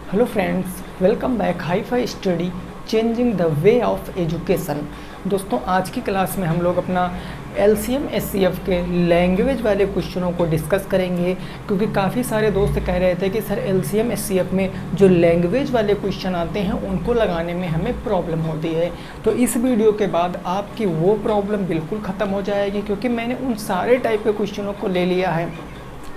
Hello friends, welcome back hi fi study changing the way of education. दोस्तों, आज की class में हम लोग अपना LCM SCF के लैंग्वेज वाले क्वेश्चनों को डिस्कस करेंगे, क्योंकि काफ़ी सारे दोस्त कह रहे थे कि सर LCM SCF में जो लैंग्वेज वाले क्वेश्चन आते हैं उनको लगाने में हमें प्रॉब्लम होती है। तो इस वीडियो के बाद आपकी वो प्रॉब्लम बिल्कुल ख़त्म हो जाएगी, क्योंकि मैंने उन सारे टाइप के क्वेश्चनों को ले लिया है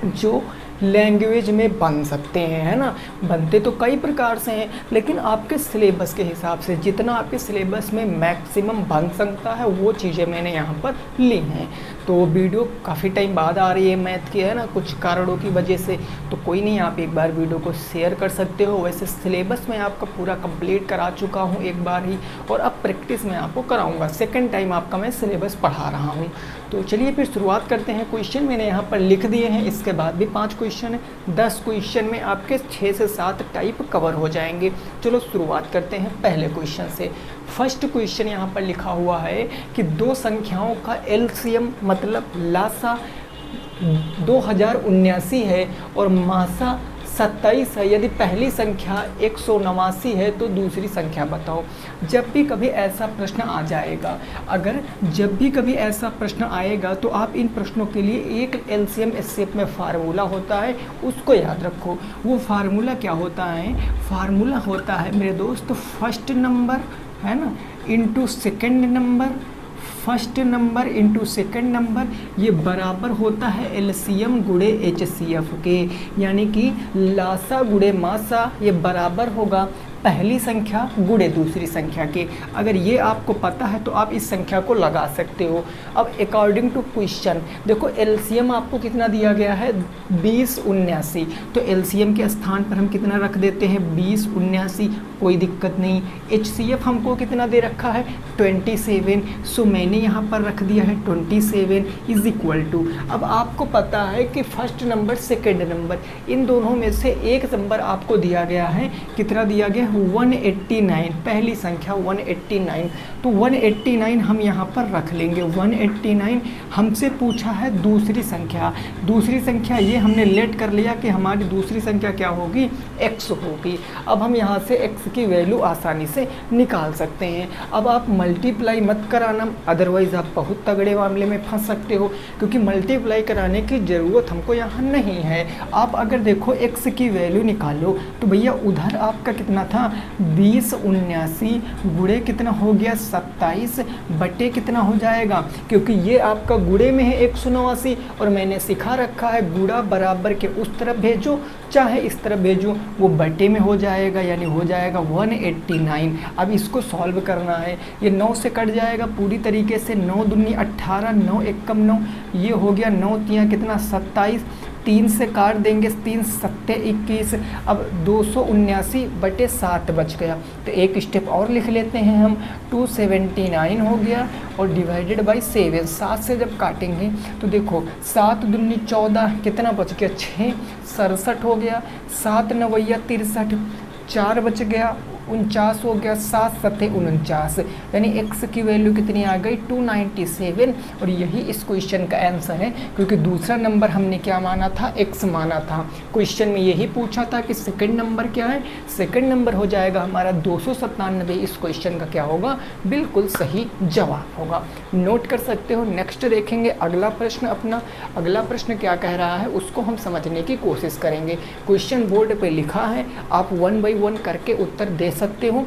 जो लैंग्वेज में बन सकते हैं, है ना। बनते तो कई प्रकार से हैं, लेकिन आपके सिलेबस के हिसाब से जितना आपके सिलेबस में मैक्सिमम बन सकता है वो चीज़ें मैंने यहाँ पर ली हैं। तो वीडियो काफ़ी टाइम बाद आ रही है मैथ की, है ना, कुछ कारणों की वजह से। तो कोई नहीं, आप एक बार वीडियो को शेयर कर सकते हो। वैसे सिलेबस मैं आपका पूरा कंप्लीट करा चुका हूँ एक बार ही, और अब प्रैक्टिस में आपको कराऊँगा। सेकेंड टाइम आपका मैं सिलेबस पढ़ा रहा हूँ। तो चलिए फिर शुरुआत करते हैं। क्वेश्चन मैंने यहाँ पर लिख दिए हैं, इसके बाद भी 5 क्वेश्चन है। 10 क्वेश्चन में आपके 6 से 7 टाइप कवर हो जाएंगे। चलो शुरुआत करते हैं पहले क्वेश्चन से। फर्स्ट क्वेश्चन यहाँ पर लिखा हुआ है कि दो संख्याओं का LCM मतलब लासा 2079 है और मासा 27 है। यदि पहली संख्या 189 है तो दूसरी संख्या बताओ। जब भी कभी ऐसा प्रश्न आ जाएगा, जब भी कभी ऐसा प्रश्न आएगा तो आप इन प्रश्नों के लिए एक LCM SCF में फार्मूला होता है, उसको याद रखो। वो फार्मूला क्या होता है? फार्मूला होता है मेरे दोस्त फर्स्ट नंबर, है ना, into second number, first number into second number, ये बराबर होता है LCM गुणे HCF के, यानी कि लासा गुणे मासा ये बराबर होगा पहली संख्या गुणे दूसरी संख्या के। अगर ये आपको पता है तो आप इस संख्या को लगा सकते हो। अब अकॉर्डिंग टू क्वेश्चन देखो, LCM आपको कितना दिया गया है? 2079। तो LCM के स्थान पर हम कितना रख देते हैं? 2079, कोई दिक्कत नहीं। HCF हमको कितना दे रखा है? 27। सो मैंने यहाँ पर रख दिया है 27 इज इक्वल टू। अब आपको पता है कि फर्स्ट नंबर सेकेंड नंबर, इन दोनों में से एक नंबर आपको दिया गया है। कितना दिया गया? 189। पहली संख्या 189, तो 189 हम यहाँ पर रख लेंगे। 189 हमसे पूछा है दूसरी संख्या। दूसरी संख्या ये हमने लेट कर लिया कि हमारी दूसरी संख्या क्या होगी? x होगी। अब हम यहाँ से x की वैल्यू आसानी से निकाल सकते हैं। अब आप मल्टीप्लाई मत कराना, अदरवाइज़ आप बहुत तगड़े मामले में फंस सकते हो, क्योंकि मल्टीप्लाई कराने की ज़रूरत हमको यहाँ नहीं है। आप अगर देखो x की वैल्यू निकालो तो भैया उधर आपका कितना था? 2079 गुणे कितना हो गया? 27 बटे कितना हो जाएगा? क्योंकि ये आपका गुणे में है 189, और मैंने सिखा रखा है गुणा बराबर के उस तरफ भेजो चाहे इस तरफ भेजो, वो बटे में हो जाएगा, यानी हो जाएगा 189। अब इसको सॉल्व करना है। ये 9 से कट जाएगा पूरी तरीके से। 9 दूनी 18, 9 एकम 9, ये हो गया 9 तियाँ कितना? 27। 3 से काट देंगे, 3 सत्ते 21। अब 279 बटे 7 बच गया। तो एक स्टेप और लिख लेते हैं हम, 279 हो गया और डिवाइडेड बाई 7। 7 से जब काटेंगे तो देखो 7 दूनी 14, कितना बच गया? 6, 67 हो गया। 7 नवैया 63, 4 बच गया, 49 हो गया। 7 सत्ते 49, यानी x की वैल्यू कितनी आ गई? 297। और यही इस क्वेश्चन का आंसर है, क्योंकि दूसरा नंबर हमने क्या माना था? x माना था। क्वेश्चन में यही पूछा था कि सेकंड नंबर क्या है? सेकंड नंबर हो जाएगा हमारा 297। इस क्वेश्चन का क्या होगा? बिल्कुल सही जवाब होगा। नोट कर सकते हो। नेक्स्ट देखेंगे अगला प्रश्न अपना। अगला प्रश्न क्या कह रहा है उसको हम समझने की कोशिश करेंगे। क्वेश्चन बोर्ड पे लिखा है, आप 1 बाई 1 करके उत्तर दे सकते हो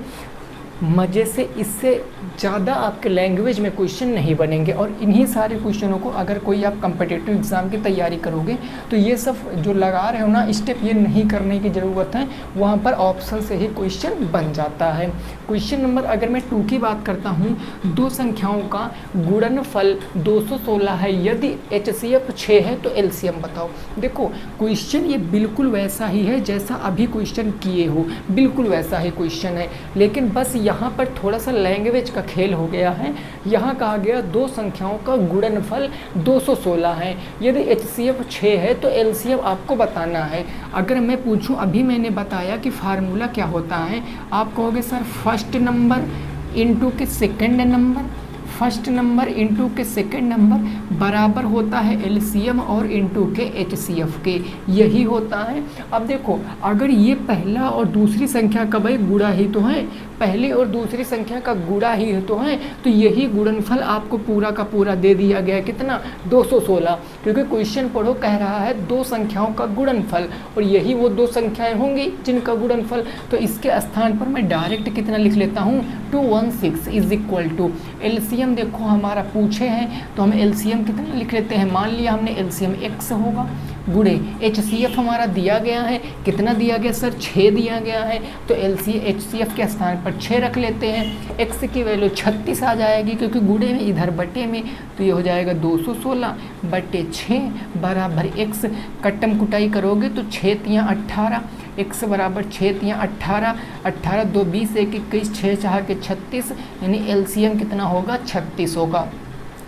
मज़े से। इससे ज़्यादा आपके लैंग्वेज में क्वेश्चन नहीं बनेंगे, और इन्हीं सारे क्वेश्चनों को अगर कोई आप कम्पिटिटिव एग्ज़ाम की तैयारी करोगे तो ये सब जो लगा रहे हो ना स्टेप, ये नहीं करने की ज़रूरत है। वहाँ पर ऑप्शन से ही क्वेश्चन बन जाता है। क्वेश्चन नंबर अगर मैं 2 की बात करता हूँ, दो संख्याओं का गुणनफल 216 है। यदि HCF 6 है तो LCM बताओ। देखो क्वेश्चन ये बिल्कुल वैसा ही है जैसा अभी क्वेश्चन किए हो, बिल्कुल वैसा ही क्वेश्चन है, लेकिन बस यहाँ पर थोड़ा सा लैंग्वेज का खेल हो गया है। यहाँ कहा गया दो संख्याओं का गुणनफल 216 है। यदि HCF 6 है तो LCM आपको बताना है। अगर मैं पूछूं, अभी मैंने बताया कि फार्मूला क्या होता है, आप कहोगे सर फर्स्ट नंबर इंटू के second number, first number into के सेकंड नंबर बराबर होता है एलसीएम और इंटू के एचसीएफ के, यही होता है। अब देखो अगर ये पहला और दूसरी संख्या का भाई गुणा ही तो है, पहली और दूसरी संख्या का गुणा ही तो है, तो यही गुणनफल आपको पूरा का पूरा दे दिया गया है। कितना? 216, क्योंकि क्वेश्चन पढ़ो कह रहा है दो संख्याओं का गुणनफल, और यही वो दो संख्याएं होंगी जिनका गुणनफल। तो इसके स्थान पर मैं डायरेक्ट कितना लिख लेता हूँ 216 इज इक्वल टू एलसीएम। देखो हमारा पूछे हैं तो हम एलसीएम कितना लिख लेते हैं, मान लिया हमने एलसीएम x होगा गुणे एचसीएफ हमारा दिया गया है, कितना दिया गया सर? 6 दिया गया है, तो एचसीएफ के स्थान पर 6 रख लेते हैं। x की वैल्यू 36 आ जाएगी क्योंकि गुणे में इधर बटे में, तो ये हो जाएगा 216 बटे 6 बराबर x। कट्टम कुटाई करोगे तो 6 तियाँ 18, x बराबर 6 तियाँ 18, 18 2 20 1 21, 6 4 के 36, यानी एलसीएम कितना होगा? 36 होगा।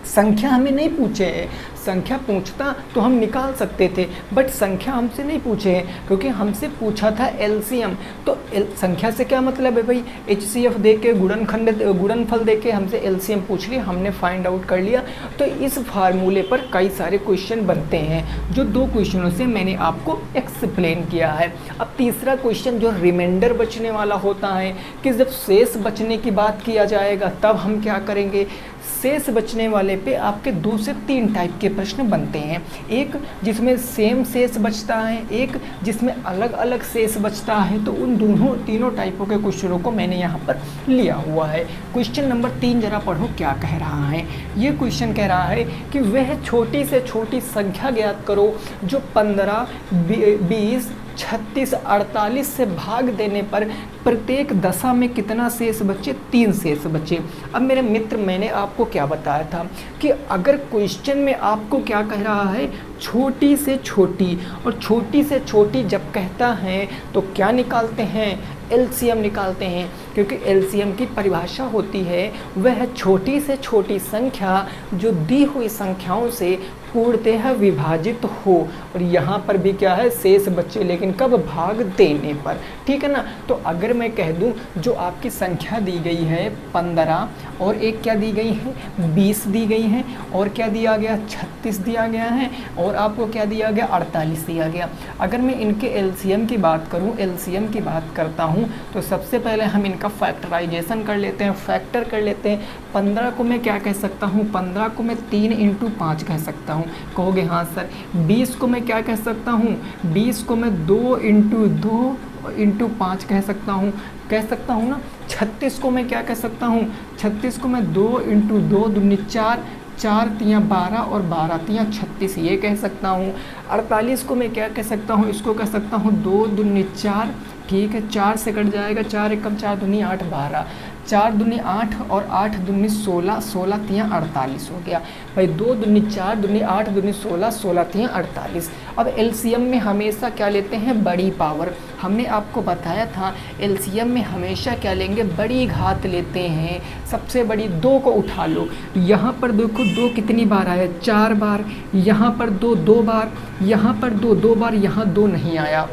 संख्या हमें नहीं पूछे है, संख्या पूछता तो हम निकाल सकते थे, बट संख्या हमसे नहीं पूछे हैं क्योंकि हमसे पूछा था एलसीएम। तो संख्या से क्या मतलब है भाई? एचसीएफ दे के गुणनफल दे के हमसे एलसीएम पूछ लिया, हमने फाइंड आउट कर लिया। तो इस फार्मूले पर कई सारे क्वेश्चन बनते हैं जो दो क्वेश्चनों से मैंने आपको एक्सप्लेन किया है। अब तीसरा क्वेश्चन जो रिमाइंडर बचने वाला होता है कि जब शेष बचने की बात किया जाएगा तब हम क्या करेंगे? शेष बचने वाले पे आपके 2 से 3 टाइप के प्रश्न बनते हैं, एक जिसमें सेम शेष बचता है, एक जिसमें अलग अलग शेष बचता है। तो उन तीनों टाइपों के क्वेश्चनों को मैंने यहाँ पर लिया हुआ है। क्वेश्चन नंबर 3 जरा पढ़ो क्या कह रहा है। ये क्वेश्चन कह रहा है कि वह छोटी से छोटी संख्या ज्ञात करो जो 15, 20, 36, 48 से भाग देने पर प्रत्येक दशा में कितना शेष बचे? 3 शेष बचे। अब मेरे मित्र मैंने आपको क्या बताया था कि अगर क्वेश्चन में आपको क्या कह रहा है? छोटी से छोटी, और छोटी से छोटी जब कहता है तो क्या निकालते हैं? एलसीएम निकालते हैं, क्योंकि एलसीएम की परिभाषा होती है वह छोटी से छोटी संख्या जो दी हुई संख्याओं से पूर्णतः विभाजित हो। और यहाँ पर भी क्या है? शेष बच्चे, लेकिन कब? भाग देने पर। ठीक है ना? तो अगर मैं कह दूं जो आपकी संख्या दी गई है 15 और एक क्या दी गई है? 20 दी गई है, और क्या दिया गया? 36 दिया गया है, और आपको क्या दिया गया? 48 दिया गया। अगर मैं इनके एलसीएम की बात करूं, एलसीएम की बात करता हूं, तो सबसे पहले हम इनका फैक्टराइजेशन कर लेते हैं, फैक्टर कर लेते हैं। 15 को मैं क्या कह सकता हूं? 15 को मैं 3 × 5 कह सकता हूं। कहोगे हाँ सर। 20 को मैं क्या कह सकता हूं? 20 को मैं 2 × 2 × 5 कह सकता हूं ना। 36 को मैं क्या कह सकता हूं? 36 को मैं 2 × 2 दूनी 4, 4 तियाँ 12 और 12 तियाँ 36 ये कह सकता हूँ। 48 को मैं क्या कह सकता हूँ? इसको कह सकता हूँ 2 दूनी 4, ठीक है, 4 से कट जाएगा, 4 एकम 4 दूनी 8 12, 4 दूनी 8 और 8 दूनी 16, 16 तियाँ 48 हो गया भाई। 2 दूनी 4 दूनी 8 दूनी 16, 16 तियाँ 48। अब एलसीएम में हमेशा क्या लेते हैं? बड़ी पावर। हमने आपको बताया था एलसीएम में हमेशा क्या लेंगे? बड़ी घात लेते हैं। सबसे बड़ी 2 को उठा लो, यहाँ पर देखो 2 कितनी बार आया? 4 बार। यहाँ पर 2 2 बार, यहाँ पर 2 2 बार, यहाँ 2 नहीं आया।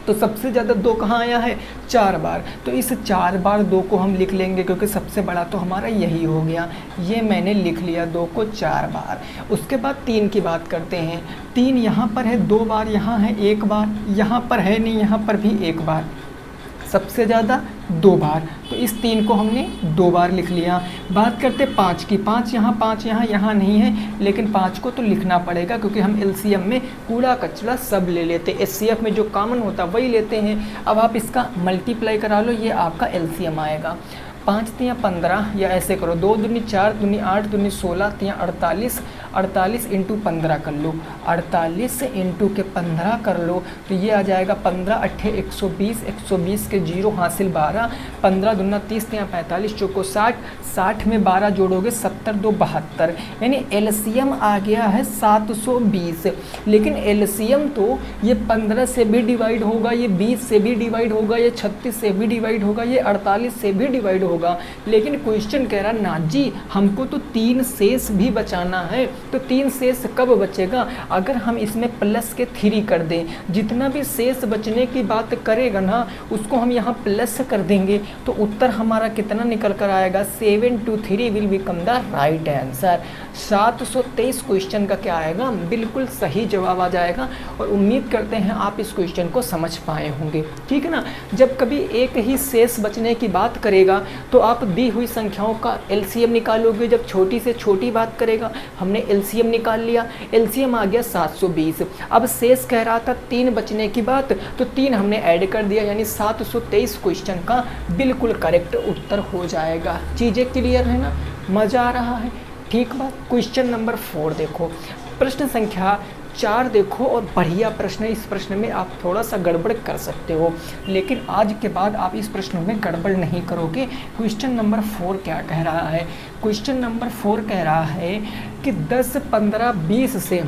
तो सबसे ज़्यादा 2 कहाँ आया है? 4 बार। तो इस 4 बार 2 को हम लिख लेंगे क्योंकि सबसे बड़ा तो हमारा यही हो गया। ये मैंने लिख लिया 2 को 4 बार। उसके बाद 3 की बात करते हैं। 3 यहाँ पर है 2 बार, यहाँ है 1 बार, यहाँ पर है नहीं, यहाँ पर भी 1 बार। सबसे ज़्यादा 2 बार, तो इस 3 को हमने 2 बार लिख लिया। बात करते 5 की। 5 यहाँ यहाँ नहीं है, लेकिन 5 को तो लिखना पड़ेगा क्योंकि हम एलसीएम में कूड़ा कचरा सब ले लेते हैं। एचसीएफ में जो कॉमन होता है वही लेते हैं। अब आप इसका मल्टीप्लाई करा लो, ये आपका एलसीएम आएगा। 5 तियाँ 15, या ऐसे करो 2 दूनी 4 दूनी 8 दूनी 16 तियाँ 48, 48 × 15 कर लो, 48 × 15 कर लो, तो ये आ जाएगा 15 8 120, 120 के 0 हासिल 12, 15 दूना 30 तियाँ 45, चौको 60, 60 में 12 जोड़ोगे 70 2 72, यानी एलसीएम आ गया है 720। लेकिन एलसीएम तो ये 15 से भी डिवाइड होगा, ये 20 से भी डिवाइड होगा, ये 36 से भी डिवाइड होगा, ये 48 से भी डिवाइड होगा। लेकिन क्वेश्चन कह रहा ना जी हमको तो 3 शेष भी बचाना है, तो 3 शेष कब बचेगा, अगर हम इसमें प्लस के 3 कर दें, जितना भी शेष बचने की बात करेगा ना उसको हम यहाँ प्लस कर देंगे तो उत्तर हमारा कितना निकल कर आएगा, 723 will become the right answer. 723 question का क्या आएगा, बिल्कुल सही जवाब आ जाएगा। और उम्मीद करते हैं आप इस क्वेश्चन को समझ पाए होंगे, ठीक है ना। जब कभी एक ही शेष बचने की बात करेगा तो आप दी हुई संख्याओं का एलसीएम निकालोगे। जब छोटी से छोटी बात करेगा, हमने एलसीएम निकाल लिया, एलसीएम आ गया 720। अब शेष कह रहा था 3 बचने की बात, तो 3 हमने ऐड कर दिया, यानी 723 क्वेश्चन का बिल्कुल करेक्ट उत्तर हो जाएगा। चीज़ें क्लियर है ना, मज़ा आ रहा है, ठीक बात। क्वेश्चन नंबर 4 देखो, प्रश्न संख्या 4 देखो, और बढ़िया प्रश्न है। इस प्रश्न में आप थोड़ा सा गड़बड़ कर सकते हो, लेकिन आज के बाद आप इस प्रश्न में गड़बड़ नहीं करोगे। क्वेश्चन नंबर 4 क्या कह रहा है, क्वेश्चन नंबर 4 कह रहा है कि 10, 15, 20 से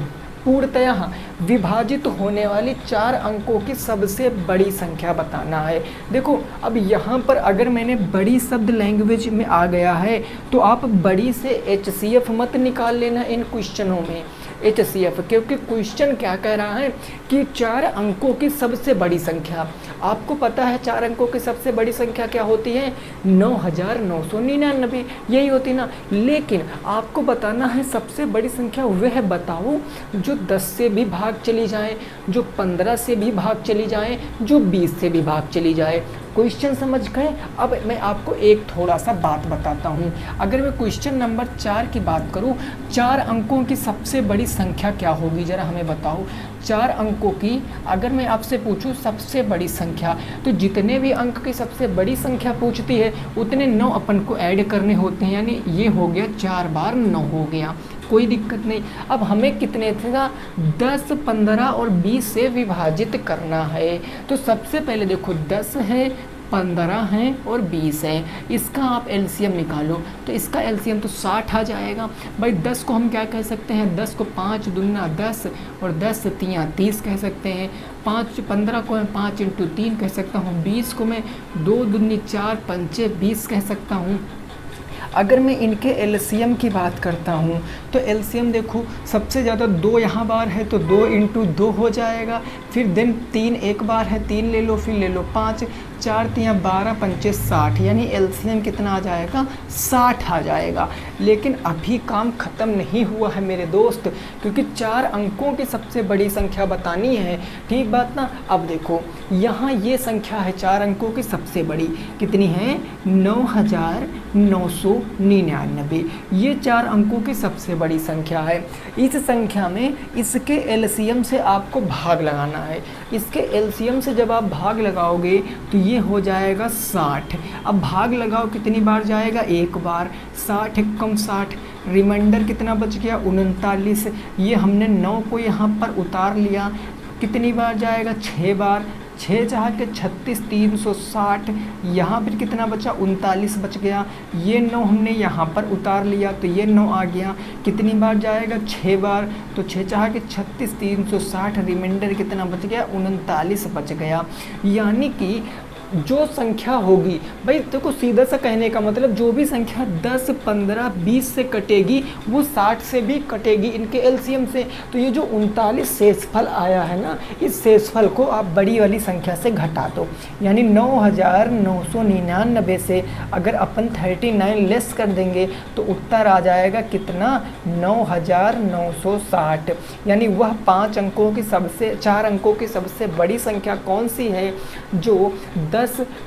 पूर्णतः विभाजित होने वाली 4 अंकों की सबसे बड़ी संख्या बताना है। देखो अब यहाँ पर अगर मैंने बड़ी शब्द लैंग्वेज में आ गया है तो आप बड़ी से HCF मत निकाल लेना इन क्वेश्चनों में, HCF, क्योंकि क्वेश्चन क्या कह रहा है कि 4 अंकों की सबसे बड़ी संख्या। आपको पता है 4 अंकों की सबसे बड़ी संख्या क्या होती है, 9999, यही होती ना। लेकिन आपको बताना है सबसे बड़ी संख्या वह बताओ जो 10 से भी भाग चली जाए, जो 15 से भी भाग चली जाए, जो 20 से भी भाग चली जाए। क्वेश्चन समझ गए। अब मैं आपको एक थोड़ा सा बात बताता हूँ। अगर मैं क्वेश्चन नंबर 4 की बात करूँ, 4 अंकों की सबसे बड़ी संख्या क्या होगी, ज़रा हमें बताओ। 4 अंकों की अगर मैं आपसे पूछूं सबसे बड़ी संख्या, तो जितने भी अंक की सबसे बड़ी संख्या पूछती है उतने 9 अपन को ऐड करने होते हैं, यानी ये हो गया 4 बार 9 हो गया, कोई दिक्कत नहीं। अब हमें कितने थे, 10, 15 और 20 से विभाजित करना है। तो सबसे पहले देखो 10 है, 15 हैं और 20 है, इसका आप एलसीएम निकालो तो इसका एलसीएम तो 60 आ जाएगा। भाई 10 को हम क्या कह सकते हैं, 10 को 5 दूना 10 और 10 तियाँ 30 कह सकते हैं। 15 को मैं 5 × 3 कह सकता हूँ। 20 को मैं 2 दूनी 4 पंचे 20 कह सकता हूँ। अगर मैं इनके एलसीएम की बात करता हूँ तो एलसीएम देखो सबसे ज़्यादा 2 यहाँ बार है तो 2 × 2 हो जाएगा। फिर देन 3 एक बार है, 3 ले लो, फिर ले लो 5, 4 तियाँ 12 पंचे 60, यानी एलसीएम कितना आ जाएगा, 60 आ जाएगा। लेकिन अभी काम ख़त्म नहीं हुआ है मेरे दोस्त, क्योंकि 4 अंकों की सबसे बड़ी संख्या बतानी है, ठीक बात ना। अब देखो यहाँ ये संख्या है 4 अंकों की सबसे बड़ी, कितनी है, 9999, ये 4 अंकों की सबसे बड़ी संख्या है। इस संख्या में इसके एलसीएम से आपको भाग लगाना है। इसके एलसीएम से जब आप भाग लगाओगे तो ये हो जाएगा 60। अब भाग लगाओ कितनी बार जाएगा, एक बार। 60 कम 60, रिमाइंडर कितना बच गया, 39। ये हमने 9 को यहाँ पर उतार लिया, कितनी बार जाएगा, 6 बार। 6 चाह के 36, 360, यहाँ पर कितना बचा, 39 बच गया। ये 9 हमने यहाँ पर उतार लिया तो ये 9 आ गया, कितनी बार जाएगा, 6 बार। तो 6 चाह के 36, 360, रिमाइंडर कितना बच गया, 39 बच गया। यानी कि जो संख्या होगी, भाई देखो सीधा सा कहने का मतलब जो भी संख्या 10, 15, 20 से कटेगी वो 60 से भी कटेगी इनके एलसीएम से। तो ये जो 39 शेषफल आया है ना, इस शेषफल को आप बड़ी वाली संख्या से घटा दो, यानी 9999 से अगर अपन 39 लेस कर देंगे तो उत्तर आ जाएगा कितना, 9960। यानी वह 4 अंकों की सबसे बड़ी संख्या कौन सी है, जो 10,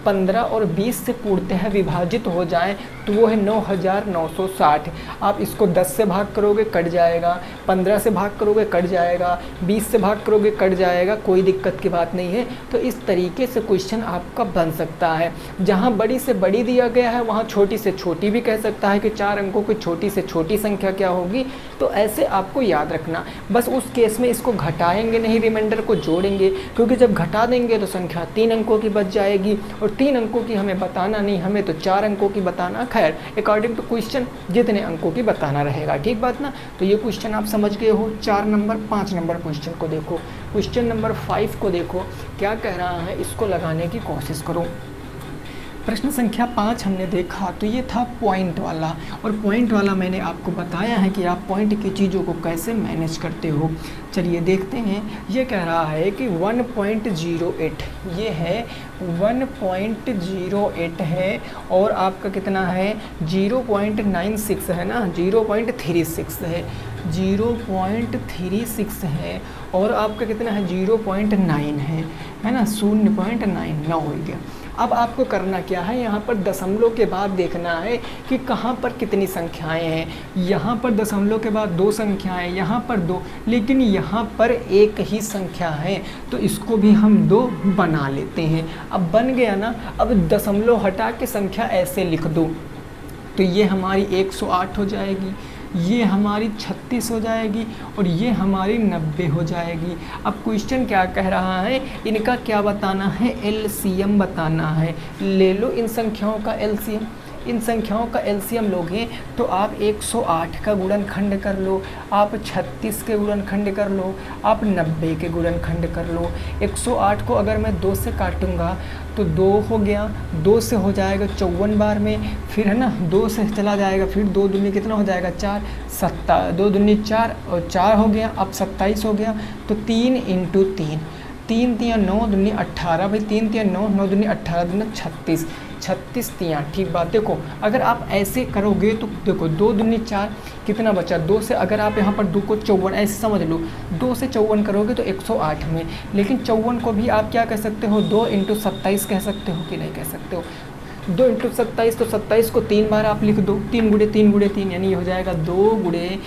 15 और 20 से पूर्णतः विभाजित हो जाए, तो वो है 9960। आप इसको 10 से भाग करोगे कट जाएगा, 15 से भाग करोगे कट जाएगा, 20 से भाग करोगे कट जाएगा, कोई दिक्कत की बात नहीं है। तो इस तरीके से क्वेश्चन आपका बन सकता है। जहाँ बड़ी से बड़ी दिया गया है वहाँ छोटी से छोटी भी कह सकता है कि 4 अंकों की छोटी से छोटी संख्या क्या होगी। तो ऐसे आपको याद रखना, बस उस केस में इसको घटाएंगे नहीं, रिमाइंडर को जोड़ेंगे, क्योंकि जब घटा देंगे तो संख्या 3 अंकों की बच जाएगी और 3 अंकों की हमें बताना नहीं, हमें तो 4 अंकों की बताना। खैर अकॉर्डिंग टू क्वेश्चन जितने अंकों की बताना रहेगा, ठीक बात ना। तो ये क्वेश्चन आप समझ गए हो 4 नंबर। 5 नंबर क्वेश्चन को देखो, क्वेश्चन नंबर 5 को देखो क्या कह रहा है, इसको लगाने की कोशिश करो। प्रश्न संख्या 5 हमने देखा तो ये था पॉइंट वाला, और पॉइंट वाला मैंने आपको बताया है कि आप पॉइंट की चीज़ों को कैसे मैनेज करते हो। चलिए देखते हैं। ये कह रहा है कि 1.08 ये है 1.08 है, और आपका कितना है 0.96 है ना, 0.36 है, 0.36 है, और आपका कितना है 0.9 है ना, 0.99 हो गया। अब आपको करना क्या है, यहाँ पर दशमलव के बाद देखना है कि कहाँ पर कितनी संख्याएं हैं। यहाँ पर दशमलव के बाद 2 संख्याएं, यहाँ पर 2, लेकिन यहाँ पर एक ही संख्या है, तो इसको भी हम 2 बना लेते हैं। अब बन गया ना, अब दशमलव हटा के संख्या ऐसे लिख दो, तो ये हमारी 108 हो जाएगी, ये हमारी 36 हो जाएगी, और ये हमारी 90 हो जाएगी। अब क्वेश्चन क्या कह रहा है, इनका क्या बताना है, एलसीएम बताना है। ले लो इन संख्याओं का एलसीएम। इन संख्याओं का एलसीएम लोगे तो आप 108 का गुणनखंड कर लो, आप 36 के गुणनखंड कर लो, आप 90 के गुणनखंड कर लो। 108 को अगर मैं 2 से काटूंगा तो 2 हो गया, 2 से हो जाएगा 54 बार में, फिर है ना 2 से चला जाएगा, फिर 2 दूनी कितना हो जाएगा 4, 2 दूनी 4 और 4 हो गया, अब 27 हो गया। तो 3 × 3, 3 × 9 दूनी 18, भाई 3 × 9, 9 दूनी 18 दूनी 36, 36 तियाँ, ठीक बात। देखो अगर आप ऐसे करोगे तो देखो 2 दूनी 4, कितना बचा 2 से, अगर आप यहाँ पर 2 को 54 ऐसे समझ लो, 2 से 54 करोगे तो 108 में, लेकिन 54 को भी आप क्या कह सकते हो, 2 × 27 कह सकते हो कि नहीं कह सकते हो। 2 × 27, तो 27 को 3 बार आप लिख दो, 3 × 3 × 3, यानी ये हो जाएगा 2 ×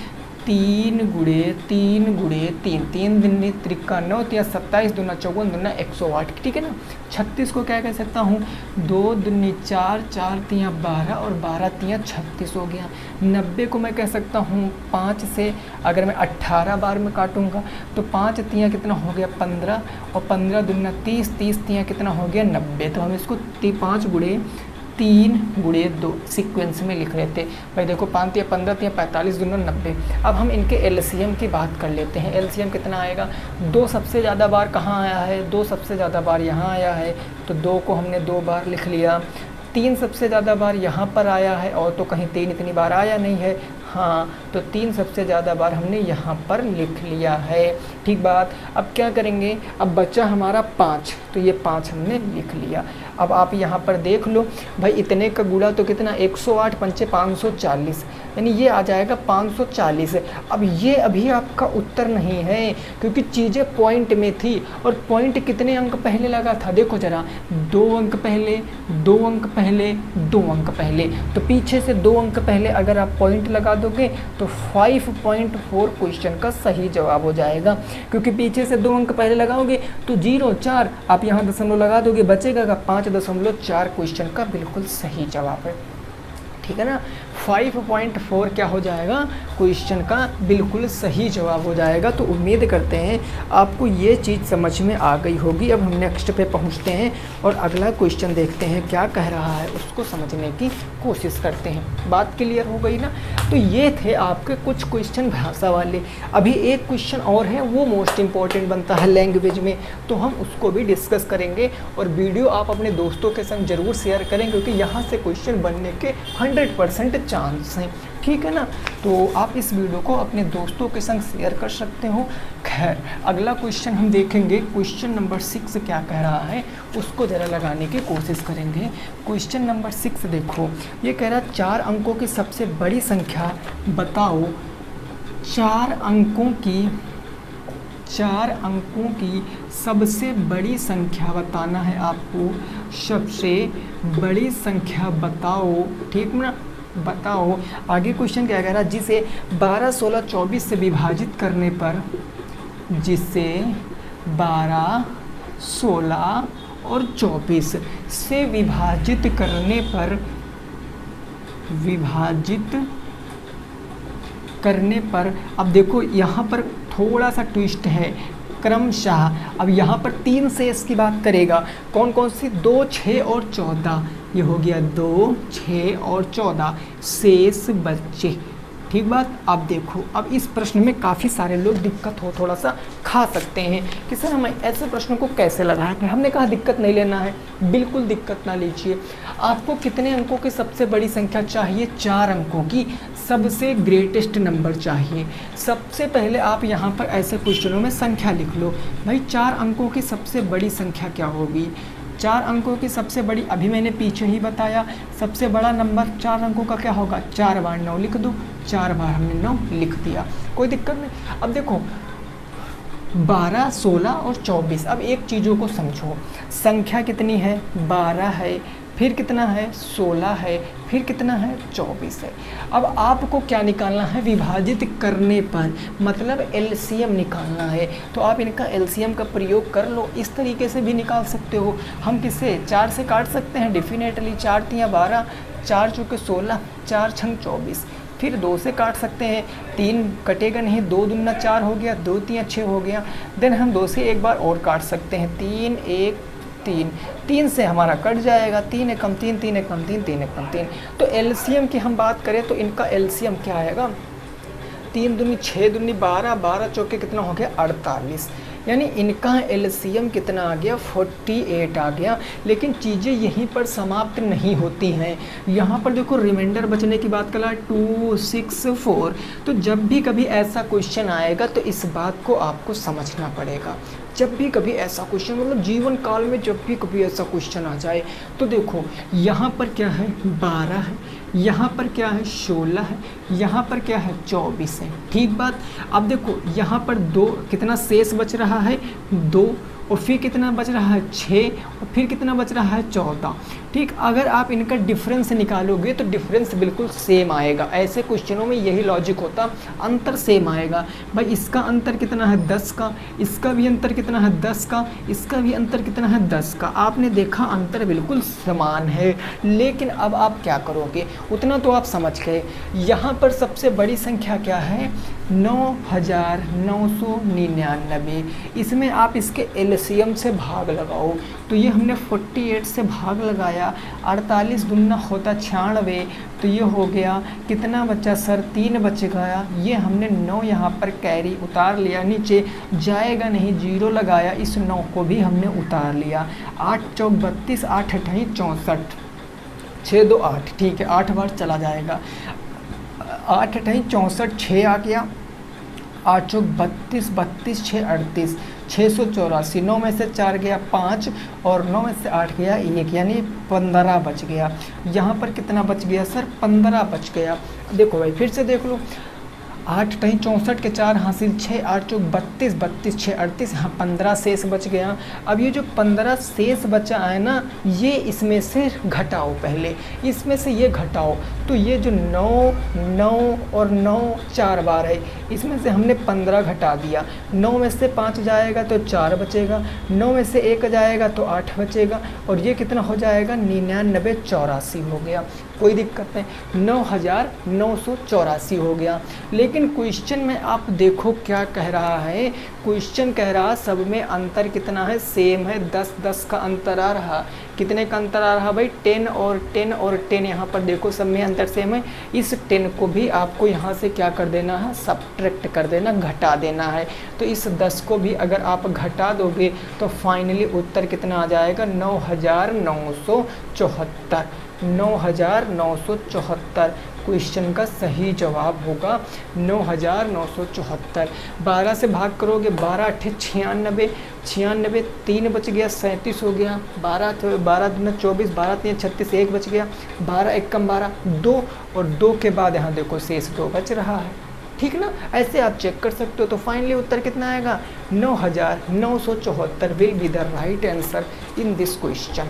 3 × 3 × 3, 3 दूनी 53, 27 दूना 54 दूना 108, ठीक है ना। 36 को क्या कह सकता हूँ, 2 दूनी 4, 4 तियाँ 12, और 12 तियाँ 36 हो गया। 90 को मैं कह सकता हूँ 5 से, अगर मैं 18 बार में काटूंगा तो 5 तियाँ कितना हो गया 15, और 15 दूना 30, 30 तियाँ कितना हो गया 90। तो हम इसको 5 × 3 × 2 सीक्वेंस में लिख लेते भाई। देखो 5 या 15 या 45 दूना 90। अब हम इनके एलसीएम की बात कर लेते हैं। एलसीएम कितना आएगा, 2 सबसे ज़्यादा बार कहाँ आया है, 2 सबसे ज़्यादा बार यहाँ आया है, तो 2 को हमने 2 बार लिख लिया। 3 सबसे ज़्यादा बार यहाँ पर आया है, और तो कहीं 3 इतनी बार आया नहीं है, हाँ, तो 3 सबसे ज़्यादा बार हमने यहाँ पर लिख लिया है, ठीक बात। अब क्या करेंगे, अब बचा हमारा 5, तो ये 5 हमने लिख लिया। अब आप यहाँ पर देख लो भाई, इतने का गुणा तो कितना 108 पंचे 540, यानी ये आ जाएगा 540। अब ये अभी आपका उत्तर नहीं है, क्योंकि चीज़ें पॉइंट में थी, और पॉइंट कितने अंक पहले लगा था, देखो ज़रा, 2 अंक पहले, 2 अंक पहले, 2 अंक पहले, तो पीछे से 2 अंक पहले अगर आप पॉइंट लगा दोगे तो 5.4 क्वेश्चन का सही जवाब हो जाएगा। क्योंकि पीछे से 2 अंक पहले लगाओगे तो 0.4, आप यहाँ दशमलव लगा दोगे, बचेगा 5.4 क्वेश्चन का बिल्कुल सही जवाब है, ठीक है ना। 5.4 क्या हो जाएगा, क्वेश्चन का बिल्कुल सही जवाब हो जाएगा। तो उम्मीद करते हैं आपको ये चीज़ समझ में आ गई होगी। अब हम नेक्स्ट पे पहुंचते हैं और अगला क्वेश्चन देखते हैं क्या कह रहा है, उसको समझने की कोशिश करते हैं। बात क्लियर हो गई ना। तो ये थे आपके कुछ क्वेश्चन भाषा वाले। अभी एक क्वेश्चन और है, वो मोस्ट इम्पॉर्टेंट बनता है लैंग्वेज में, तो हम उसको भी डिस्कस करेंगे। और वीडियो आप अपने दोस्तों के संग ज़रूर शेयर करें, क्योंकि यहाँ से क्वेश्चन बनने के 100% चांस हैं, ठीक है ना। तो आप इस वीडियो को अपने दोस्तों के संग शेयर कर सकते हो। खैर, अगला क्वेश्चन हम देखेंगे, क्वेश्चन नंबर 6 क्या कह रहा है उसको ज़रा लगाने की कोशिश करेंगे। क्वेश्चन नंबर 6 देखो, ये कह रहा है 4 अंकों की सबसे बड़ी संख्या बताओ। 4 अंकों की सबसे बड़ी संख्या बताना है आपको, सबसे बड़ी संख्या बताओ, ठीक ना, बताओ। आगे क्वेश्चन क्या कह रहा है, जिसे 12, 16, 24 से विभाजित करने पर, जिसे 12, 16 और 24 से विभाजित करने पर, अब देखो यहाँ पर थोड़ा सा ट्विस्ट है क्रमशः। अब यहाँ पर 3 शेष की बात करेगा, कौन कौन सी, 2, 6 और 14, ये हो गया 2, 6 और 14 शेष बच्चे, ठीक बात। अब देखो, अब इस प्रश्न में काफ़ी सारे लोग दिक्कत हो थोड़ा सा खा सकते हैं कि सर हम ऐसे प्रश्नों को कैसे लगाएंगे। हमने कहा दिक्कत नहीं लेना है, बिल्कुल दिक्कत ना लीजिए। आपको कितने अंकों की सबसे बड़ी संख्या चाहिए? 4 अंकों की सबसे ग्रेटेस्ट नंबर चाहिए। सबसे पहले आप यहाँ पर ऐसे क्वेश्चनों में संख्या लिख लो भाई, 4 अंकों की सबसे बड़ी संख्या क्या होगी? 4 अंकों की सबसे बड़ी, अभी मैंने पीछे ही बताया, सबसे बड़ा नंबर 4 अंकों का क्या होगा? 4 बार 9 लिख दो, 4 बार हमने 9 लिख दिया, कोई दिक्कत नहीं। अब देखो 12, 16 और 24। अब एक चीज़ों को समझो, संख्या कितनी है? 12 है, फिर कितना है? 16 है, फिर कितना है? 24 है। अब आपको क्या निकालना है? विभाजित करने पर, मतलब एलसीएम निकालना है। तो आप इनका एलसीएम का प्रयोग कर लो, इस तरीके से भी निकाल सकते हो। हम किससे? 4 से काट सकते हैं डेफिनेटली, 4 तियाँ 12, 4 चौके 16, 4 छंग 24। फिर 2 से काट सकते हैं, 3 कटेगा नहीं, 2 दूना 4 हो गया, 2 तियाँ 6 हो गया। देन हम 2 से एक बार और काट सकते हैं, 3 1 3, 3 से हमारा कट जाएगा, 3 एकम 3, 3 एकम 3, 3 एकम 3। तो एलसीएम की हम बात करें तो इनका एलसीएम क्या आएगा? 3 दूनी 6 दूनी 12, 12 चौके कितना हो गया? 48। यानी इनका एलसीएम कितना आ गया? 48 आ गया। लेकिन चीज़ें यहीं पर समाप्त नहीं होती हैं। यहाँ पर देखो रिमाइंडर बचने की बात करा 2 6 4। तो जब भी कभी ऐसा क्वेश्चन आएगा तो इस बात को आपको समझना पड़ेगा। जब भी कभी ऐसा क्वेश्चन, मतलब जीवन काल में जब भी कभी ऐसा क्वेश्चन आ जाए तो देखो यहाँ पर क्या है? 12 है, यहाँ पर क्या है? 16 है, यहाँ पर क्या है? 24 है, ठीक बात। अब देखो यहाँ पर 2 कितना शेष बच रहा है? 2, और फिर कितना बच रहा है? 6, और फिर कितना बच रहा है? 14। ठीक, अगर आप इनका डिफरेंस निकालोगे तो डिफरेंस बिल्कुल सेम आएगा। ऐसे क्वेश्चनों में यही लॉजिक होता, अंतर सेम आएगा। भाई इसका अंतर कितना है? 10 का, इसका भी अंतर कितना है? 10 का, इसका भी अंतर कितना है? 10 का। आपने देखा अंतर बिल्कुल समान है। लेकिन अब आप क्या करोगे? उतना तो आप समझ गए। यहाँ पर सबसे बड़ी संख्या क्या है? 9999। इसमें आप इसके एलसीएम से भाग लगाओ। तो ये हमने 48 से भाग लगाया, 48 दूना होता 96। तो ये हो गया कितना बचा सर? 3 बच गया। ये हमने 9 यहाँ पर कैरी उतार लिया, नीचे जाएगा नहीं, 0 लगाया, इस 9 को भी हमने उतार लिया। 8 चौक 32, 8 अठाई 64, 6 2 8, ठीक है, 8 बार चला जाएगा। 8 अठाई 64, 6 आ गया, 8 चौक 32, 32 6 38, 684। 9 में से 4 गया 5, और 9 में से 8 गया 1, यानी 15 बच गया। यहाँ पर कितना बच गया सर? 15 बच गया। देखो भाई फिर से देख लो, 8 अठाई 64 के 4 हासिल 6, 8 चौक 32, 32 6 38, यहाँ 15 शेष बच गया। अब ये जो 15 शेष बचा है ना, ये इसमें से घटाओ, पहले इसमें से ये घटाओ। तो ये जो 9 9 और 9 4 बार है, इसमें से हमने 15 घटा दिया। 9 में से 5 जाएगा तो 4 बचेगा, 9 में से 1 जाएगा तो 8 बचेगा, और ये कितना हो जाएगा? 9984 हो गया। कोई दिक्कत नहीं, 9984 हो गया। लेकिन क्वेश्चन में आप देखो क्या कह रहा है? क्वेश्चन कह रहा सब में अंतर कितना है? सेम है, 10 10 का अंतर आ रहा। कितने का अंतर आ रहा भाई? 10 और 10 और 10। यहाँ पर देखो सब में अंतर सेम है। इस 10 को भी आपको यहाँ से क्या कर देना है? सब्ट्रैक्ट कर देना, घटा देना है। तो इस 10 को भी अगर आप घटा दोगे तो फाइनली उत्तर कितना आ जाएगा? 9974। 9974 क्वेश्चन का सही जवाब होगा 9974। 12 से भाग करोगे, 12 अट्ठे 96, 96 3 बच गया, 37 हो गया। 12 दूना 24, 12 3 36, 1 बच गया। 12 1 कम 12, 2, और 2 के बाद यहाँ देखो शेष 2 बच रहा है। ठीक ना? ऐसे आप चेक कर सकते हो। तो फाइनली उत्तर कितना आएगा? 9974 will be the right answer in this question.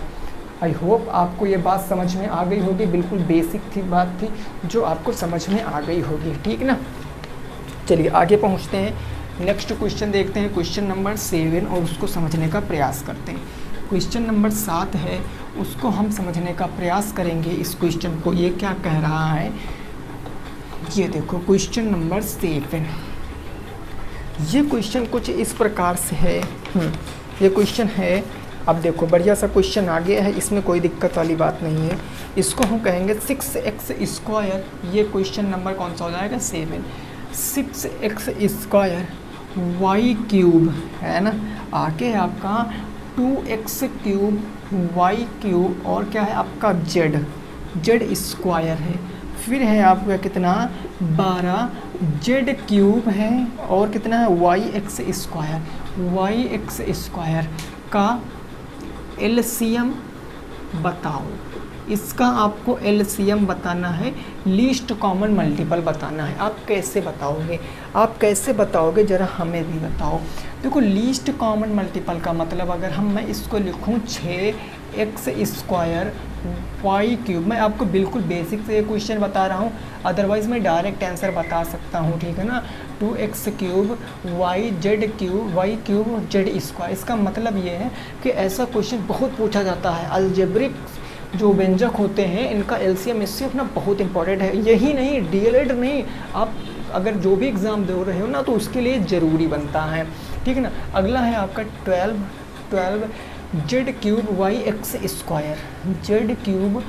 I hope आपको ये बात समझ में आ गई होगी। बिल्कुल बेसिक थी बात थी, जो आपको समझ में आ गई होगी, ठीक ना? चलिए आगे पहुंचते हैं, नेक्स्ट क्वेश्चन देखते हैं, क्वेश्चन नंबर 7, और उसको समझने का प्रयास करते हैं। क्वेश्चन नंबर 7 है, उसको हम समझने का प्रयास करेंगे। इस क्वेश्चन को ये क्या कह रहा है, ये देखो क्वेश्चन नंबर 7। ये क्वेश्चन कुछ इस प्रकार से है। ये क्वेश्चन है अब देखो बढ़िया सा क्वेश्चन आ गया है, इसमें कोई दिक्कत वाली बात नहीं है। इसको हम कहेंगे 6x², ये क्वेश्चन नंबर कौन सा हो जाएगा 7। 6x² y³ है ना, आगे आपका 2x³ y³ और क्या है आपका z² है, फिर है आपका कितना 12 z³ है और कितना है yx² का एलसीएम बताओ। इसका आपको एलसीएम बताना है, लीस्ट कॉमन मल्टीपल बताना है। आप कैसे बताओगे ज़रा हमें भी बताओ। देखो लीस्ट कॉमन मल्टीपल का मतलब अगर मैं इसको लिखूं 6x² y³, मैं आपको बिल्कुल बेसिक से ये क्वेश्चन बता रहा हूँ, अदरवाइज़ मैं डायरेक्ट आंसर बता सकता हूँ, ठीक है ना। 2x³ y³ z²। इसका मतलब ये है कि ऐसा क्वेश्चन बहुत पूछा जाता है। अलजेब्रिक जो व्यंजक होते हैं इनका एलसीएम एचसीएफ ना बहुत इंपॉर्टेंट है। यही नहीं, डीएलएड नहीं, आप अगर जो भी एग्ज़ाम दे रहे हो ना तो उसके लिए ज़रूरी बनता है, ठीक है ना। अगला है आपका 12 z³ z³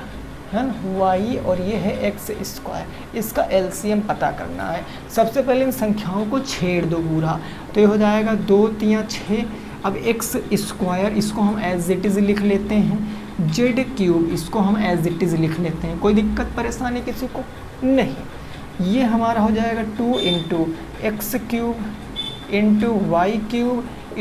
है ना y और ये है x²। इसका एलसीएम पता करना है। सबसे पहले इन संख्याओं को छेड़ दो पूरा, तो ये हो जाएगा 2 3 6। अब x², इसको हम एज इट इज़ लिख लेते हैं, z³ इसको हम एज इट इज़ लिख लेते हैं। कोई दिक्कत परेशानी किसी को नहीं। ये हमारा हो जाएगा 2 × x³ × y³ ×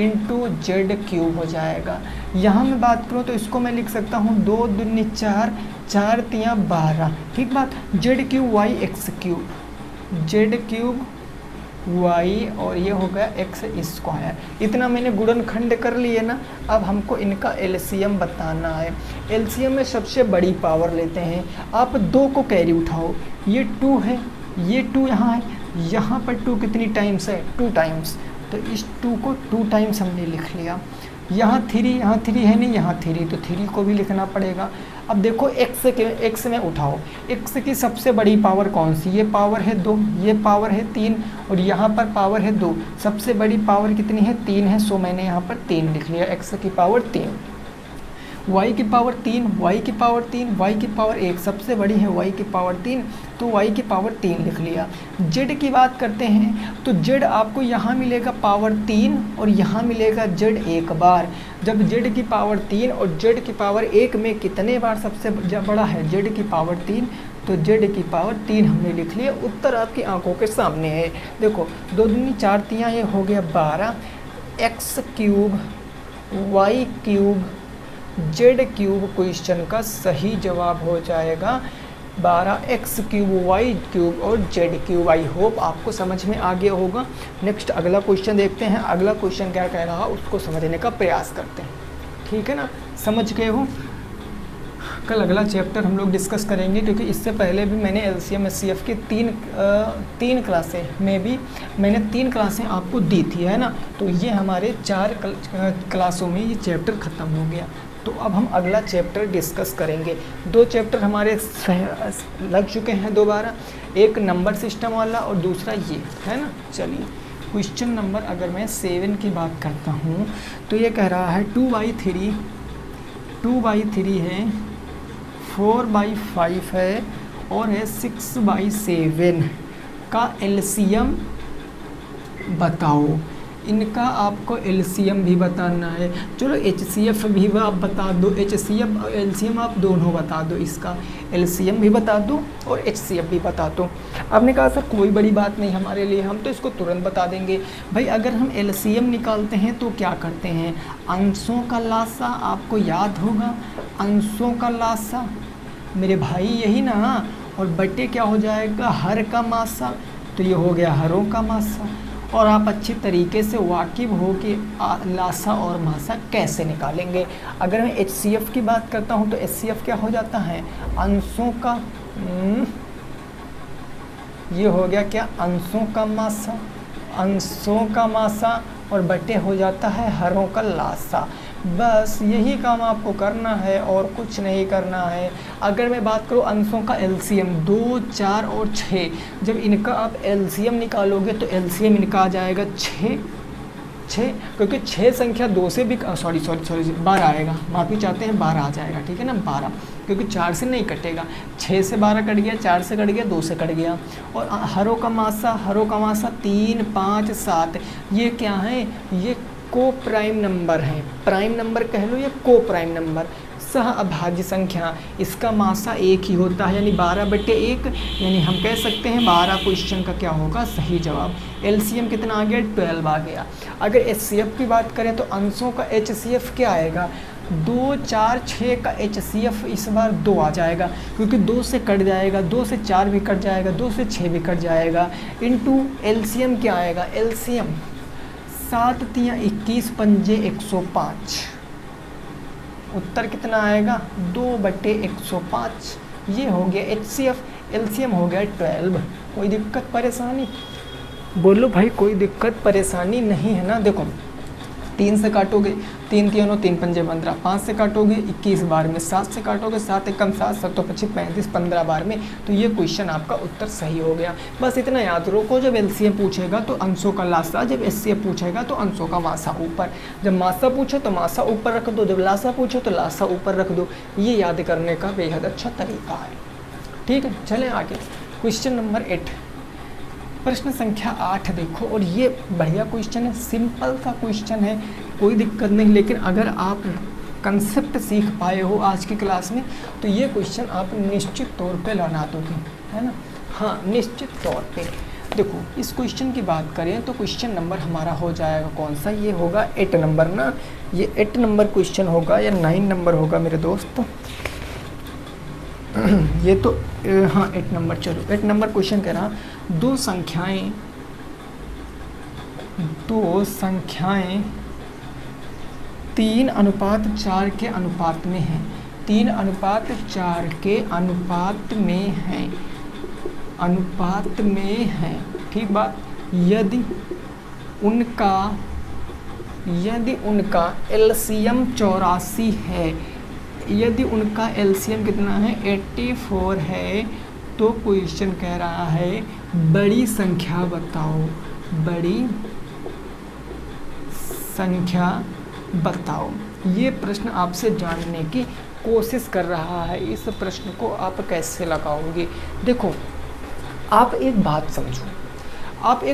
z³ हो जाएगा। यहाँ मैं बात करूँ तो इसको मैं लिख सकता हूँ 2 दूनी 4, 4 तियाँ 12, ठीक बात। z³ y x³ z³ y और ये हो गया x²। इतना मैंने गुणनखंड कर लिए ना। अब हमको इनका एलसीएम बताना है। एलसीएम में सबसे बड़ी पावर लेते हैं। आप 2 को कैरी उठाओ, ये 2 है, ये 2 यहाँ है, यहाँ पर 2 कितनी टाइम्स है 2 टाइम्स, तो इस 2 को 2 टाइम्स हमने लिख लिया। यहाँ 3 है नहीं, यहाँ 3, तो 3 को भी लिखना पड़ेगा। अब देखो x में उठाओ, x की सबसे बड़ी पावर कौन सी, ये पावर है 2, ये पावर है 3 और यहाँ पर पावर है 2। सबसे बड़ी पावर कितनी है 3 है, सो मैंने यहाँ पर 3 लिख लिया, x की पावर 3। y की पावर 3, y की पावर 3, y की पावर 1, सबसे बड़ी है y की पावर 3, तो y की पावर 3 लिख लिया। z की बात करते हैं तो z आपको यहाँ मिलेगा पावर 3 और यहाँ मिलेगा z एक बार। जब z की पावर 3 और z की पावर 1 में कितने बार सबसे बड़ा है z की पावर 3, तो z की पावर 3 हमने लिख लिया। उत्तर आपकी आंखों के सामने है। देखो 2 दूनी 4 तियाँ, ये हो गया 12 x³ y³ z³ क्वेश्चन का सही जवाब हो जाएगा 12 x³ y³ और z³। आई होप आपको समझ में आ गया होगा। नेक्स्ट अगला क्वेश्चन देखते हैं। अगला क्वेश्चन क्या कह रहा है उसको समझने का प्रयास करते हैं, ठीक है ना। समझ गए हो। कल अगला चैप्टर हम लोग डिस्कस करेंगे, क्योंकि इससे पहले भी मैंने एलसीएम एचसीएफ की तीन क्लासें में भी मैंने 3 क्लासें आपको दी थी, है ना। तो ये हमारे 4 क्लासों में ये चैप्टर ख़त्म हो गया। तो अब हम अगला चैप्टर डिस्कस करेंगे। 2 चैप्टर हमारे लग चुके हैं दोबारा, एक नंबर सिस्टम वाला और दूसरा ये, है ना। चलिए क्वेश्चन नंबर अगर मैं 7 की बात करता हूँ तो ये कह रहा है 2/3 है, 4/5 है और है 6/7 का एलसीएम बताओ। इनका आपको एलसीएम भी बताना है। चलो एचसीएफ भी आप बता दो, एचसीएफ एलसीएम आप दोनों बता दो, इसका एलसीएम भी बता दो और एचसीएफ भी बता दो। आपने कहा सर कोई बड़ी बात नहीं हमारे लिए, हम तो इसको तुरंत बता देंगे। भाई अगर हम एलसीएम निकालते हैं तो क्या करते हैं, अंशों का लासा, आपको याद होगा अंशों का लासा मेरे भाई, यही ना। और बटे क्या हो जाएगा हर का मासा, तो ये हो गया हरों का मासा। और आप अच्छी तरीके से वाकिफ़ हो कि लासा और मासा कैसे निकालेंगे। अगर मैं एचसीएफ की बात करता हूँ तो एचसीएफ क्या हो जाता है अंशों का, ये हो गया क्या अंशों का मासा और बटे हो जाता है हरों का लासा। बस यही काम आपको करना है और कुछ नहीं करना है। अगर मैं बात करूँ अंशों का एलसीएम 2, 4 और 6, जब इनका आप एलसीएम निकालोगे तो एलसीएम इनका आ जाएगा 6, 6, क्योंकि 6 संख्या 2 से भी सॉरी 12 आएगा, माफ़ी चाहते हैं 12 आ जाएगा, ठीक है ना 12, क्योंकि 4 से नहीं कटेगा, 6 से 12 कट गया, 4 से कट गया, 2 से कट गया। और हरों का मासा 3, 5, 7, ये क्या है, ये को प्राइम नंबर है, प्राइम नंबर कह लो या को प्राइम नंबर। सह अभाज्य संख्या, इसका मासा 1 ही होता है, यानी 12/1, यानी हम कह सकते हैं 12 क्वेश्चन का क्या होगा सही जवाब। एलसीएम कितना आ गया, 12 आ गया। अगर एचसीएफ की बात करें तो अंशों का एचसीएफ क्या आएगा, 2, 4, 6 का एचसीएफ इस बार 2 आ जाएगा, क्योंकि 2 से कट जाएगा, 2 से 4 भी कट जाएगा, 2 से 6 भी कट जाएगा, इनटू एलसीएम क्या आएगा, एलसीएम 7 तियां 21, पंजे 105, उत्तर कितना आएगा 2/105। ये हो गया एचसीएफ, एलसीएम हो गया 12। कोई दिक्कत परेशानी, बोलो भाई कोई दिक्कत परेशानी नहीं है ना। देखो 3 से काटोगे 3 3 9 3 पंजे 15, 5 से काटोगे 21 बार में, 7 से काटोगे 7 एकम 7 7 तो 25 35 15 बार में, तो ये क्वेश्चन आपका उत्तर सही हो गया। बस इतना याद रखो, जब एलसीएम पूछेगा तो अंशों का लासा, जब एचसीएफ पूछेगा तो अंशों का मासा ऊपर, जब मासा पूछे तो मासा ऊपर रख दो, जब लासा पूछे तो लासा ऊपर रख दो। ये याद करने का बेहद अच्छा तरीका है, ठीक है। चलें आगे, क्वेश्चन नंबर 8, प्रश्न संख्या 8 देखो, और ये बढ़िया क्वेश्चन है, सिंपल सा क्वेश्चन है, कोई दिक्कत नहीं, लेकिन अगर आप कंसेप्ट सीख पाए हो आज की क्लास में तो ये क्वेश्चन आप निश्चित तौर पे लौटा दोगे, है ना। हाँ, निश्चित तौर पे। देखो इस क्वेश्चन की बात करें तो क्वेश्चन नंबर हमारा हो जाएगा कौन सा, ये होगा 8 नंबर ना, ये 8 नंबर क्वेश्चन होगा या 9 नंबर होगा मेरे दोस्त, ये तो हाँ 8 नंबर। चलो 8 नंबर क्वेश्चन कह रहा, दो संख्याएं 3:4 के अनुपात में हैं, 3:4 के अनुपात में हैं, ठीक बात। यदि उनका एलसीएम 84 है, यदि उनका एलसीएम कितना है 84 है, तो क्वेश्चन कह रहा है बड़ी संख्या बताओ, बड़ी संख्या बताओ। ये प्रश्न आपसे जानने की कोशिश कर रहा है, इस प्रश्न को आप कैसे लगाओगे। देखो आप एक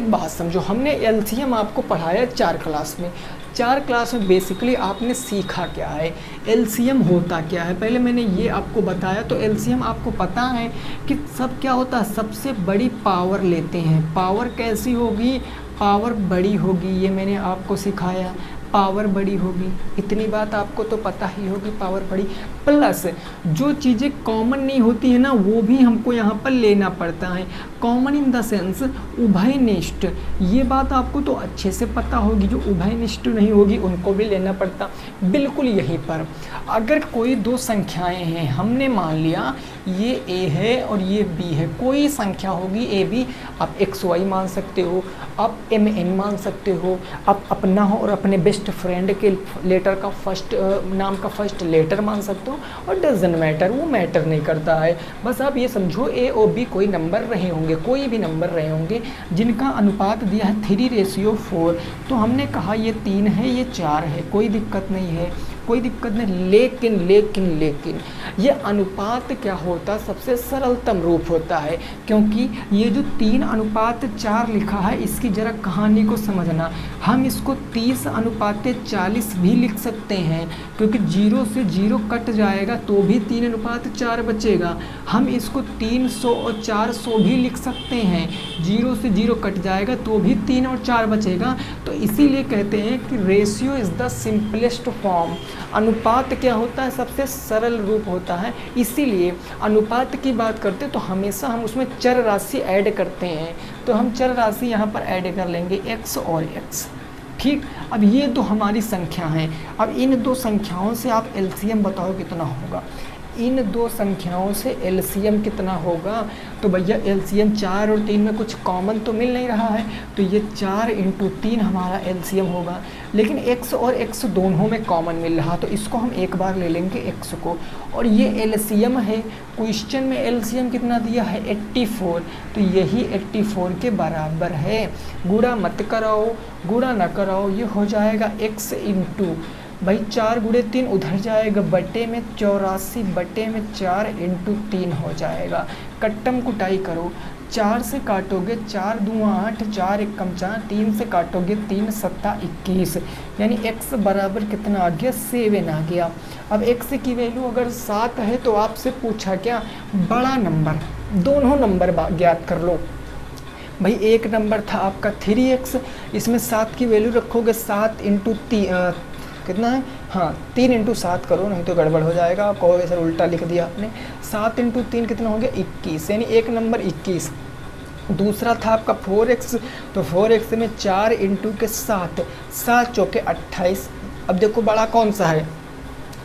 बात समझो, हमने एलसीएम आपको पढ़ाया 4 क्लास में, 4 क्लास में बेसिकली आपने सीखा क्या है, एलसीएम होता क्या है, पहले मैंने ये आपको बताया। तो एलसीएम आपको पता है कि सब क्या होता है, सबसे बड़ी पावर लेते हैं, पावर कैसी होगी, पावर बड़ी होगी, ये मैंने आपको सिखाया, पावर बड़ी होगी, इतनी बात आपको तो पता ही होगी, पावर बड़ी। प्लस जो चीज़ें कॉमन नहीं होती है ना, वो भी हमको यहाँ पर लेना पड़ता है, कॉमन इन द सेंस उभयनिष्ठ, ये बात आपको तो अच्छे से पता होगी, जो उभयनिष्ठ नहीं होगी उनको भी लेना पड़ता। बिल्कुल यहीं पर अगर कोई 2 संख्याएं हैं, हमने मान लिया ये ए है और ये बी है, कोई संख्या होगी ए बी, आप XY मान सकते हो, आप MN मान सकते हो, आप अपना हो और अपने बेस्ट फ्रेंड के लेटर का फर्स्ट नाम का फर्स्ट लेटर मान सकते हो, और डजंट मैटर, वो मैटर नहीं करता है। बस आप ये समझो ए और बी कोई नंबर रहे होंगे, कोई भी नंबर रहे होंगे जिनका अनुपात दिया है 3:4, तो हमने कहा ये 3 है ये 4 है, कोई दिक्कत नहीं है, कोई दिक्कत नहीं। लेकिन ये अनुपात क्या होता है, सबसे सरलतम रूप होता है, क्योंकि ये जो 3:4 लिखा है इसकी ज़रा कहानी को समझना। हम इसको 30:40 भी लिख सकते हैं, क्योंकि 0 से 0 कट जाएगा तो भी 3:4 बचेगा। हम इसको 300 और 400 भी लिख सकते हैं, 0 से 0 कट जाएगा तो भी 3 और 4 बचेगा। तो इसीलिए कहते हैं कि ratio is the simplest form, अनुपात क्या होता है, सबसे सरल रूप होता है। इसीलिए अनुपात की बात करते तो हमेशा हम उसमें चर राशि ऐड करते हैं, तो हम चर राशि यहाँ पर ऐड कर लेंगे x और x, ठीक। अब ये 2 हमारी संख्या हैं, अब इन 2 संख्याओं से आप एलसीएम बताओ कितना होगा। इन दो संख्याओं से एलसीएम कितना होगा। तो भैया एलसीएम 4 और 3 में कुछ कॉमन तो मिल नहीं रहा है, तो ये 4 × 3 हमारा एलसीएम होगा। लेकिन x और x दोनों में कॉमन मिल रहा, तो इसको हम एक बार ले लेंगे x को, और ये एलसीएम है। क्वेश्चन में एलसीएम कितना दिया है 84, तो यही 84 के बराबर है। गुणा मत कराओ, गुणा न कराओ, ये हो जाएगा x इंटू भाई 4 × 3 उधर जाएगा बटे में 84 बटे में 4 × 3 हो जाएगा। कट्टम कुटाई करो, 4 से काटोगे 4 दूँ 8, 4 एकम 4, 3 से काटोगे 3 सत्ता 21, यानी x बराबर कितना आ गया 7 आ गया। अब x की वैल्यू अगर 7 है तो आपसे पूछा क्या बड़ा नंबर, दोनों नंबर ज्ञात कर लो। भाई एक नंबर था आपका 3x, इसमें 7 की वैल्यू रखोगे 7 × 3 कितना है, हाँ 3 × 7 करो, नहीं तो गड़बड़ हो जाएगा, कहोगे सर उल्टा लिख दिया आपने। 7 × 3 कितना हो गया 21, यानी एक नंबर 21। दूसरा था आपका 4x, तो 4x में 4 × 7, 7 चौके 28। अब देखो बड़ा कौन सा है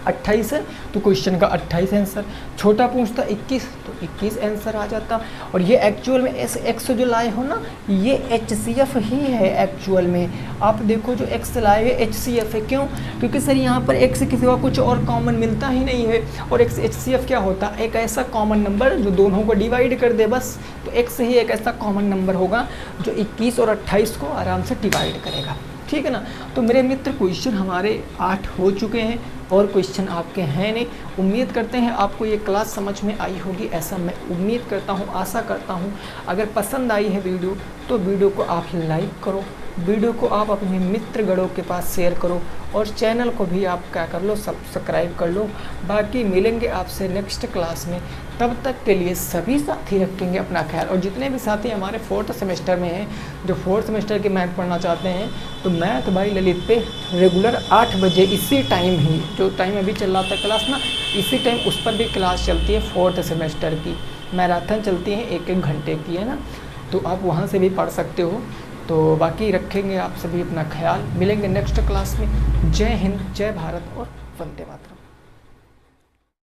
28 है, तो क्वेश्चन का 28 आंसर। छोटा पूछता 21, तो 21 आंसर आ जाता। और ये एक्चुअल में x जो लाए हो ना, ये HCF ही है एक्चुअल में। आप देखो जो x लाए हुए HCF है, क्यों? क्योंकि सर यहाँ पर x के सिवा कुछ और कॉमन मिलता ही नहीं है, और HCF क्या होता है, एक ऐसा कॉमन नंबर जो दोनों को डिवाइड कर दे बस। तो x ही एक ऐसा कॉमन नंबर होगा जो 21 और 28 को आराम से डिवाइड करेगा, ठीक है ना। तो मेरे मित्र क्वेश्चन हमारे 8 हो चुके हैं और क्वेश्चन आपके हैं नहीं। उम्मीद करते हैं आपको ये क्लास समझ में आई होगी, ऐसा मैं उम्मीद करता हूँ, आशा करता हूँ। अगर पसंद आई है वीडियो तो वीडियो को आप लाइक करो, वीडियो को आप अपने मित्रगणों के पास शेयर करो, और चैनल को भी आप क्या कर लो सब्सक्राइब कर लो। बाकी मिलेंगे आपसे नेक्स्ट क्लास में, तब तक के लिए सभी साथी रखेंगे अपना ख्याल। और जितने भी साथी हमारे 4th सेमेस्टर में हैं, जो 4th सेमेस्टर के मैथ पढ़ना चाहते हैं, तो मैथ भाई ललित पे रेगुलर 8 बजे इसी टाइम ही, जो टाइम अभी चल रहा था क्लास ना, इसी टाइम उस पर भी क्लास चलती है 4th सेमेस्टर की। मैराथन चलती है 1-1 घंटे की, है ना, तो आप वहाँ से भी पढ़ सकते हो। तो बाकी रखेंगे आप सभी अपना ख्याल, मिलेंगे नेक्स्ट क्लास में। जय हिंद, जय भारत और वंदे मातरम।